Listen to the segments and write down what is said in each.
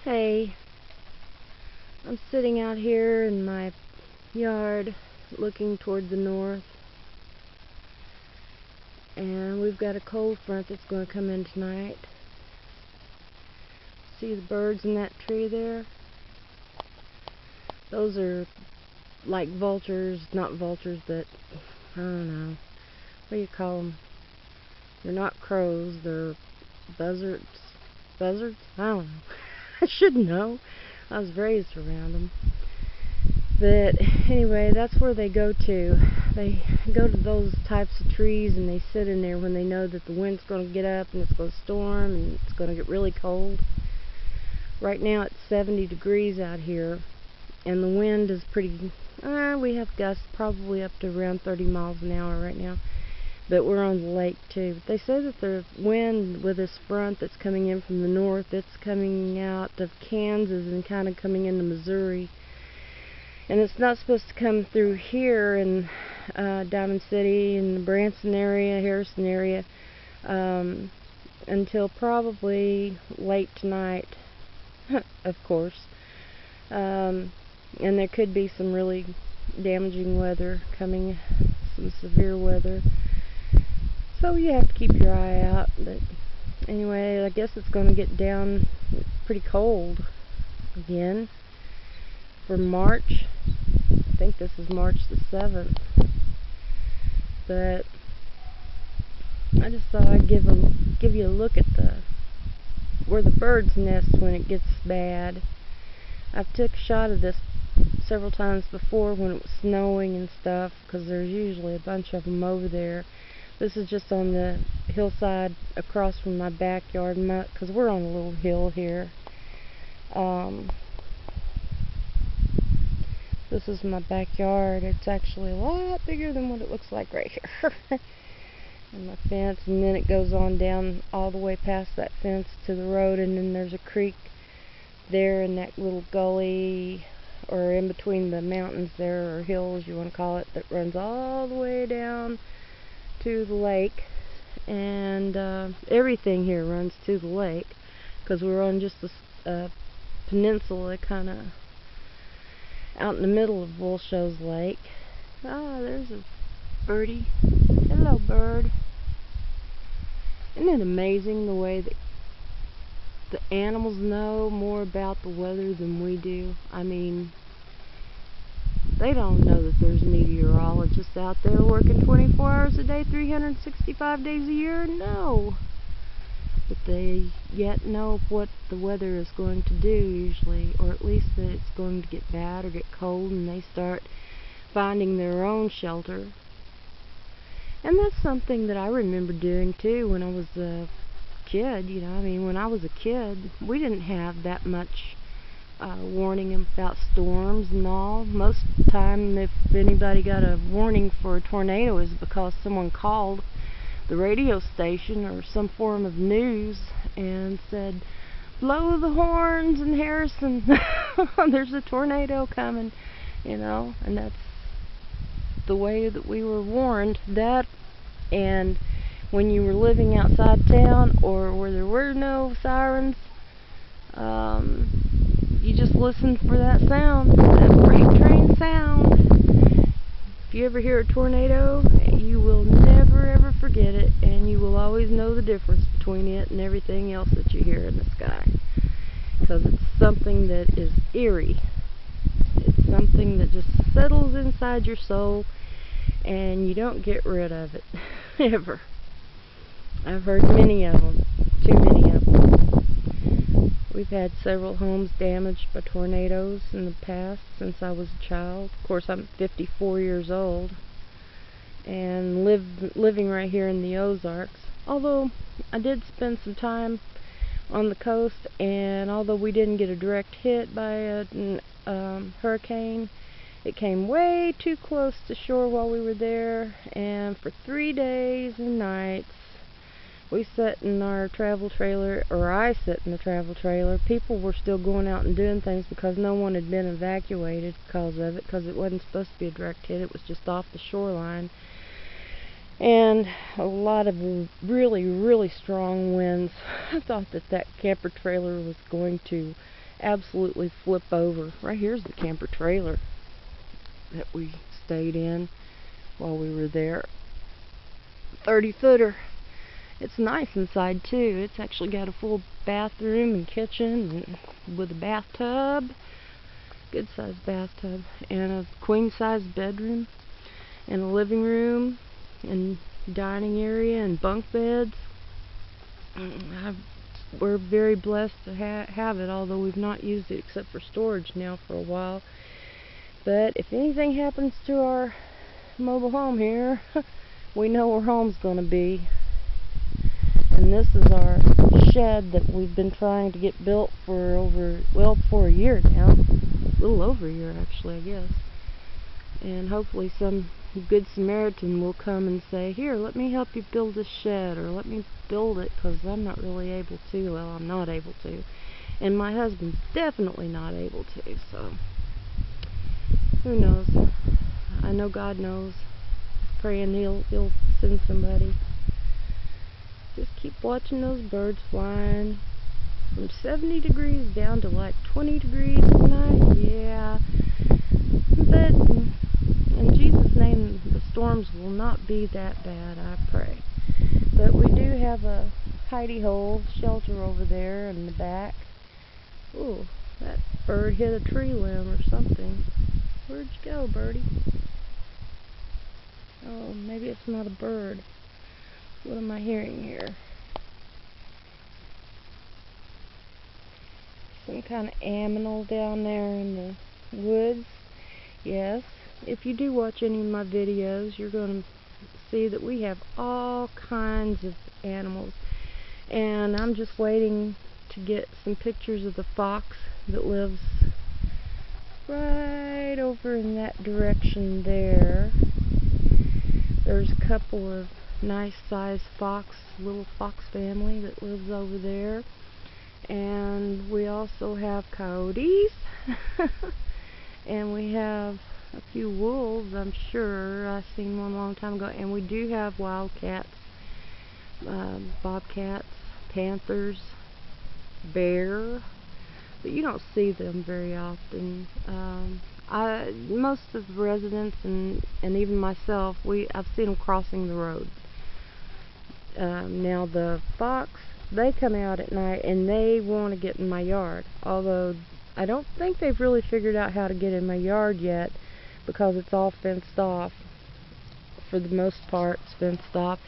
Hey, I'm sitting out here in my yard looking toward the north, and we've got a cold front that's going to come in tonight. See the birds in that tree there? Those are like vultures, not vultures, but I don't know. What do you call them? They're not crows, they're buzzards. Buzzards? I don't know. I should know. I was raised around them. But anyway, that's where they go to. They go to those types of trees and they sit in there when they know that the wind's going to get up and it's going to storm and it's going to get really cold. Right now it's 70 degrees out here and the wind is pretty, we have gusts probably up to around 30 miles an hour right now. But we're on the lake too. But they say that the wind with this front that's coming in from the north, it's coming out of Kansas and kind of coming into Missouri. And it's not supposed to come through here in Diamond City and the Branson area, Harrison area, until probably late tonight, of course. And there could be some really damaging weather coming, some severe weather. So you have to keep your eye out. But anyway, I guess it's going to get down pretty cold again for March. I think this is March the 7th. But I just thought I'd give you a look at where the birds nest when it gets bad. I've took a shot of this several times before when it was snowing and stuff, because there's usually a bunch of them over there. This is just on the hillside across from my backyard, because we're on a little hill here. This is my backyard. It's actually a lot bigger than what it looks like right here. And my fence, and then it goes on down all the way past that fence to the road, and then there's a creek there in that little gully, or in between the mountains there, or hills you want to call it, that runs all the way down to the lake. And everything here runs to the lake, because we're on just a peninsula kind of out in the middle of Bullshows Lake. There's a birdie. Hello, bird. Isn't it amazing the way that the animals know more about the weather than we do? I mean, they don't know that there's meteorologists out there working 24 hours a day, 365 days a year. No. But they yet know what the weather is going to do usually, or at least that it's going to get bad or get cold, and they start finding their own shelter. And that's something that I remember doing too when I was a kid. You know, I mean, when I was a kid, we didn't have that much warning about storms and all. Most of the time, if anybody got a warning for a tornado, is because someone called the radio station or some form of news and said, blow the horns in Harrison, there's a tornado coming, you know. And that's the way that we were warned. That, and when you were living outside town or where there were no sirens, you just listened for that sound, that freight train sound. If you ever hear a tornado, you will never ever forget it, and you will always know the difference between it and everything else that you hear in the sky, because it's something that is eerie. It's something that just settles inside your soul, and you don't get rid of it ever. I've heard many of them, too many of them. We've had several homes damaged by tornadoes in the past since I was a child. Of course, I'm 54 years old and living right here in the Ozarks. Although I did spend some time on the coast, and although we didn't get a direct hit by a hurricane, it came way too close to shore while we were there, and for 3 days and nights we sat in our travel trailer, or I sat in the travel trailer. People were still going out and doing things because no one had been evacuated because of it, because it wasn't supposed to be a direct hit. It was just off the shoreline. And a lot of really, really strong winds. I thought that camper trailer was going to absolutely flip over. Right here's the camper trailer that we stayed in while we were there. 30-footer. It's nice inside too. It's actually got a full bathroom and kitchen and with a bathtub, good sized bathtub, and a queen size bedroom and a living room and dining area and bunk beds. We're very blessed to have it, although we've not used it except for storage now for a while. But if anything happens to our mobile home here, we know where home's going to be. And this is our shed that we've been trying to get built for for a year now. A little over a year actually, I guess. And hopefully some good Samaritan will come and say, here, let me help you build this shed, or let me build it, because I'm not really able to. Well, I'm not able to. And my husband's definitely not able to, so who knows? I know God knows. Praying he'll send somebody. Just keep watching those birds flying from 70 degrees down to like 20 degrees at night. Yeah. But in Jesus' name, the storms will not be that bad, I pray. But we do have a hidey-hole shelter over there in the back. Ooh, that bird hit a tree limb or something. Where'd you go, birdie? Oh, maybe it's not a bird. What am I hearing here? Some kind of animal down there in the woods. Yes, if you do watch any of my videos, you're going to see that we have all kinds of animals. And I'm just waiting to get some pictures of the fox that lives right over in that direction there. There's a couple of nice sized little fox family that lives over there. And we also have coyotes. And we have a few wolves, I'm sure. I seen one a long time ago. And we do have wildcats, bobcats, panthers, bear. But you don't see them very often. Most of the residents and even myself, I've seen them crossing the road. Now the fox, they come out at night and they want to get in my yard. Although I don't think they've really figured out how to get in my yard yet, because it's all fenced off. For the most part, it's fenced off.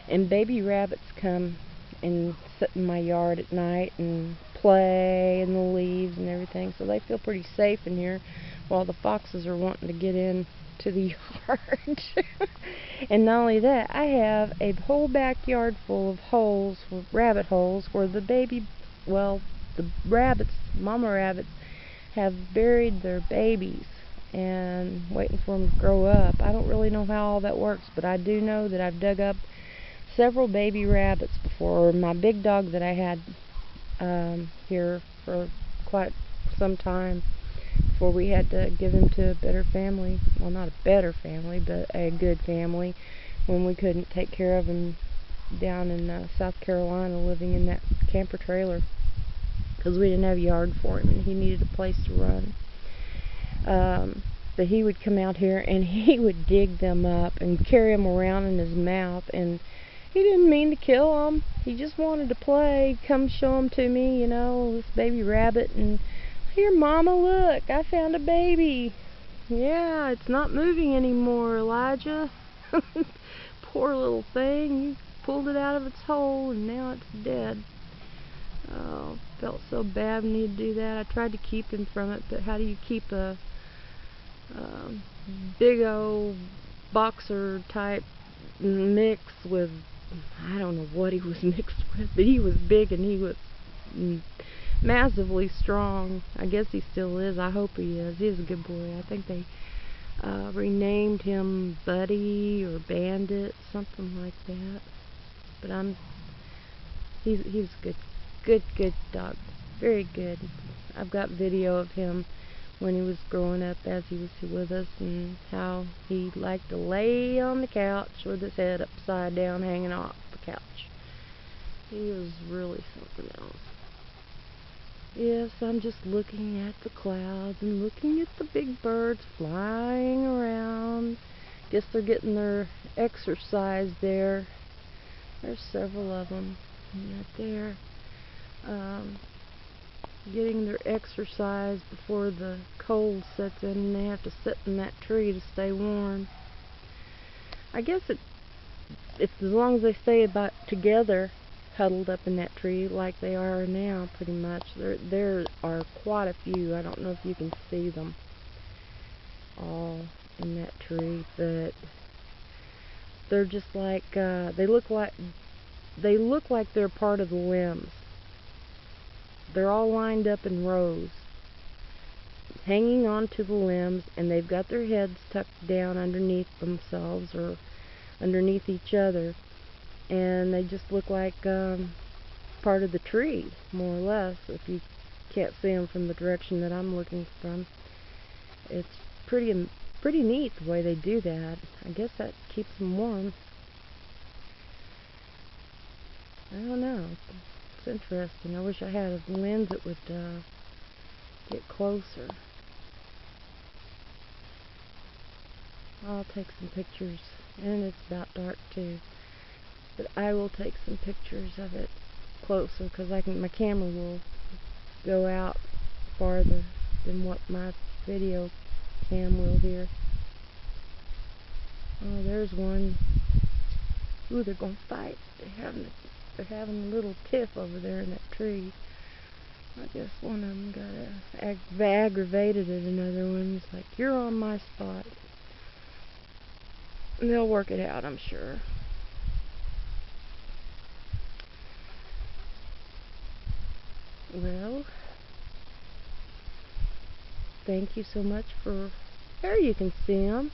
And baby rabbits come and sit in my yard at night and play in the leaves and everything, so they feel pretty safe in here, while the foxes are wanting to get in to the yard. And not only that, I have a whole backyard full of holes, rabbit holes, where the rabbits, mama rabbits, have buried their babies and waiting for them to grow up. I don't really know how all that works, but I do know that I've dug up several baby rabbits before. My big dog that I had here for quite some time before we had to give him to a better family. Well, not a better family, but a good family, when we couldn't take care of him down in South Carolina, living in that camper trailer, because we didn't have a yard for him and he needed a place to run. But he would come out here and he would dig them up and carry them around in his mouth, and he didn't mean to kill them. He just wanted to play. Come show them to me, this baby rabbit. And here, Mama, look, I found a baby. Yeah, it's not moving anymore, Elijah. Poor little thing. You pulled it out of its hole and now it's dead. Oh, felt so bad when you do that. I tried to keep him from it, but how do you keep a big old boxer type mix with, I don't know what he was mixed with, but he was big and he was massively strong. I guess he still is. I hope he is. He's a good boy. I think they renamed him Buddy or Bandit, something like that. But he's a good dog. Very good. I've got video of him when he was growing up, as he was with us, and how he liked to lay on the couch with his head upside down hanging off the couch. He was really something else. Yes, I'm just looking at the clouds and looking at the big birds flying around. Guess they're getting their exercise there. There's several of them right there. Getting their exercise before the cold sets in and they have to sit in that tree to stay warm. I guess it's as long as they stay about together, huddled up in that tree like they are now, pretty much. There are quite a few. I don't know if you can see them all in that tree, but they're just like they look like they're part of the limbs. They're all lined up in rows, hanging onto the limbs, and they've got their heads tucked down underneath themselves or underneath each other, and they just look like part of the tree, more or less, if you can't see them from the direction that I'm looking from. It's pretty neat the way they do that. I guess that keeps them warm. I don't know. It's interesting. I wish I had a lens that would get closer. I'll take some pictures, and it's about dark too. But I will take some pictures of it closer because my camera will go out farther than what my video cam will here. Oh, there's one. Ooh, they're gonna fight. They're having a little tiff over there in that tree. I guess one of them got aggravated at another one. It's like, you're on my spot. And they'll work it out, I'm sure. Well, thank you so much for... There you can see them.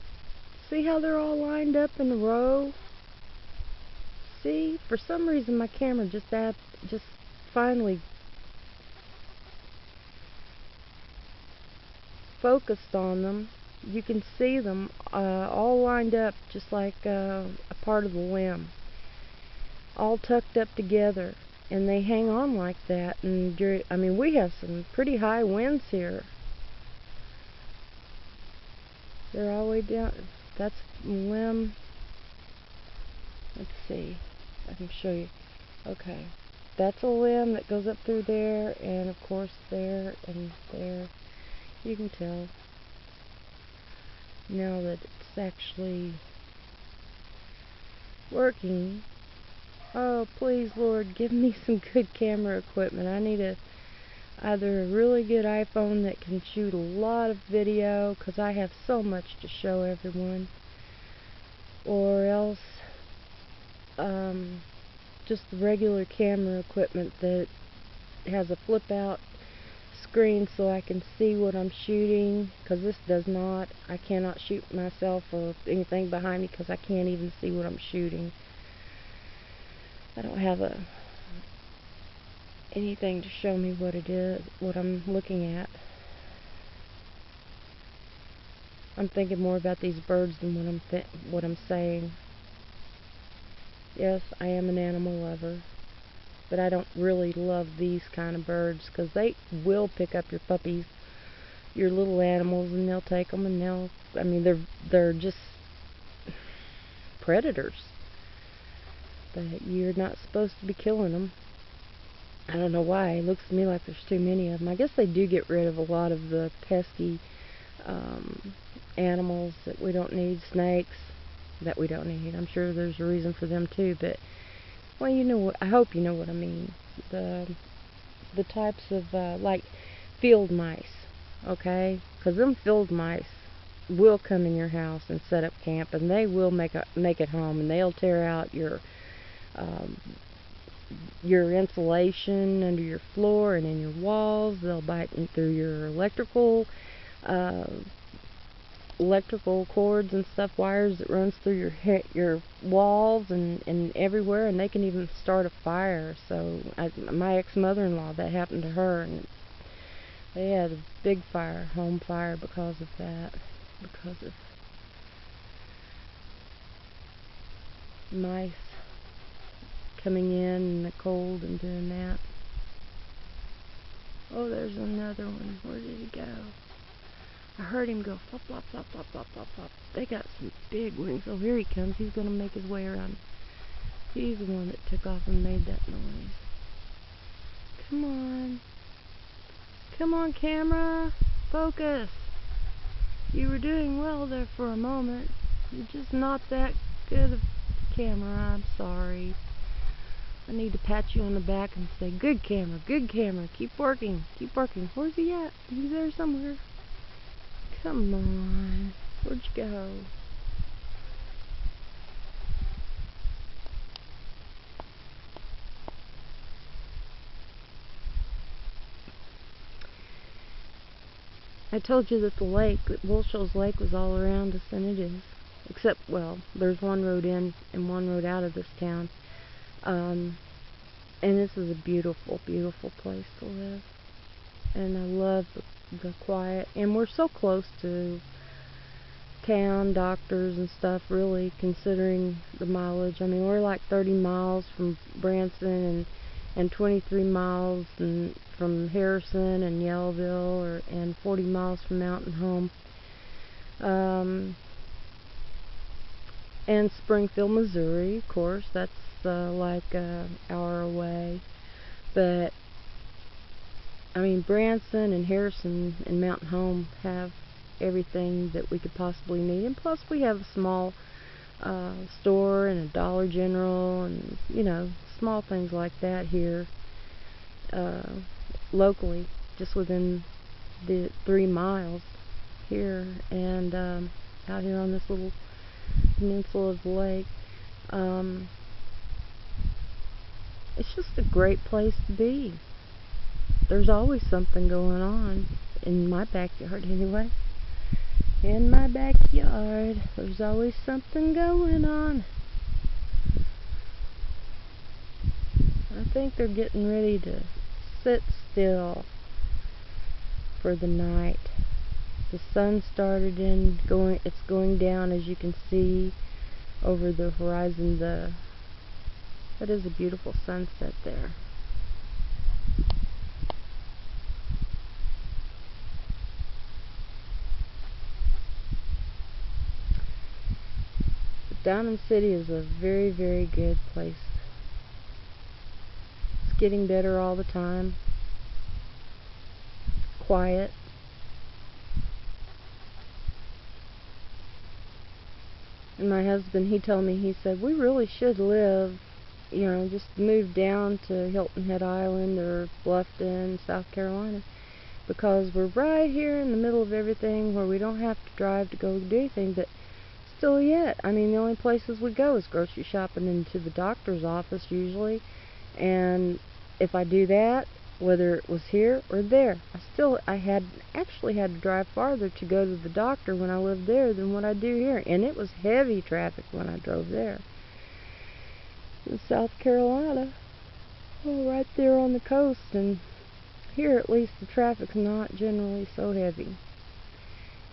See how they're all lined up in a row? See? For some reason my camera just finally focused on them. You can see them all lined up just like a part of the limb. All tucked up together. And they hang on like that. And I mean, we have some pretty high winds here. They're all the way down. That's limb. Let's see. I can show you. Okay. That's a limb that goes up through there, and of course there and there. You can tell now that it's actually working. Oh, please, Lord, give me some good camera equipment. I need either a really good iPhone that can shoot a lot of video, because I have so much to show everyone, or else just the regular camera equipment that has a flip out screen so I can see what I'm shooting, because this does not. I cannot shoot myself or anything behind me because I can't even see what I'm shooting. I don't have anything to show me what it is, what I'm looking at. I'm thinking more about these birds than what I'm saying. Yes, I am an animal lover, but I don't really love these kind of birds because they will pick up your puppies, your little animals, and they'll take them, and I mean, they're just predators. But you're not supposed to be killing them. I don't know why. It looks to me like there's too many of them. I guess they do get rid of a lot of the pesky animals that we don't need. Snakes that we don't need. I'm sure there's a reason for them too, but well, you know what? I hope you know what I mean. The types of like field mice, okay? Because them field mice will come in your house and set up camp, and they will make it home, and they'll tear out your insulation under your floor and in your walls. They'll bite through your electrical cords and stuff, wires that runs through your walls and everywhere, and they can even start a fire. So my ex-mother-in-law, that happened to her, and they had a big home fire because of that, because of mice coming in the cold and doing that. Oh, there's another one. Where did he go? I heard him go flop, flop, flop, flop, flop, flop, flop. They got some big wings. Oh, here he comes. He's going to make his way around. He's the one that took off and made that noise. Come on. Come on, camera. Focus. You were doing well there for a moment. You're just not that good of camera. I'm sorry. I need to pat you on the back and say, good camera, keep working, keep working. Where's he at? He's there somewhere. Come on. Where'd you go? I told you that the lake, that Woolsholes Lake, was all around us, and it is. Except, well, there's one road in and one road out of this town. And this is a beautiful, beautiful place to live. And I love the quiet. And we're so close to town, doctors and stuff, really, considering the mileage. I mean, we're like 30 miles from Branson and 23 miles from Harrison and Yellville, and 40 miles from Mountain Home. And Springfield, Missouri, of course, that's like an hour away. But I mean, Branson and Harrison and Mountain Home have everything that we could possibly need, and plus we have a small store and a Dollar General, and small things like that here locally, just within the 3 miles here, and out here on this little peninsula of the lake. It's just a great place to be. There's always something going on in my backyard anyway. In my backyard, there's always something going on. I think they're getting ready to sit still for the night. The sun started it's going down, as you can see over the horizon. That is a beautiful sunset there. Downham City is a very, very good place. It's getting better all the time. Quiet. And my husband, he told me, he said, we really should live, just move down to Hilton Head Island or Bluffton, South Carolina, because we're right here in the middle of everything, where we don't have to drive to go do anything. But still yet, I mean, the only places we go is grocery shopping and to the doctor's office usually. And if I do that, whether it was here or there, I actually had to drive farther to go to the doctor when I lived there than what I do here. And it was heavy traffic when I drove there. In South Carolina, right there on the coast, and here at least the traffic's not generally so heavy.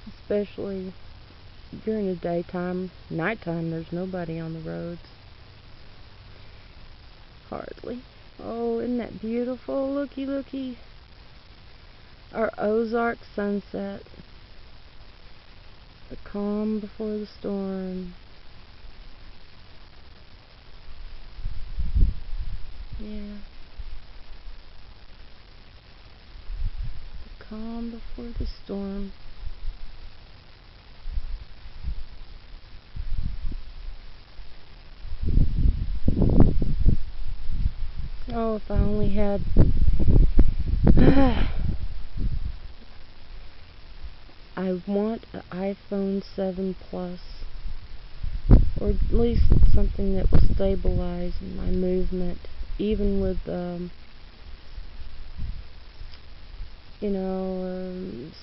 Especially during the daytime. Nighttime, there's nobody on the roads. Hardly. Oh, isn't that beautiful? Looky, looky. Our Ozarks sunset. The calm before the storm. Yeah. The calm before the storm. Oh, if I only had... I want an iPhone 7 Plus, or at least something that will stabilize my movement, even with,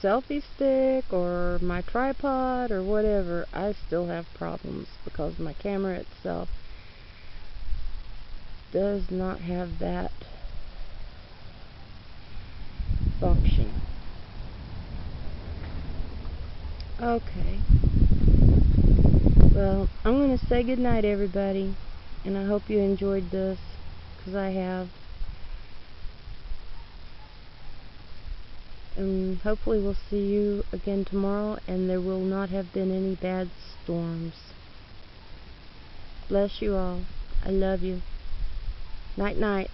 selfie stick or my tripod or whatever. I still have problems because my camera itself does not have that function. Okay. Well, I'm going to say goodnight, everybody, and I hope you enjoyed this, because I have. and hopefully we'll see you again tomorrow, and there will not have been any bad storms. Bless you all. I love you. Night night.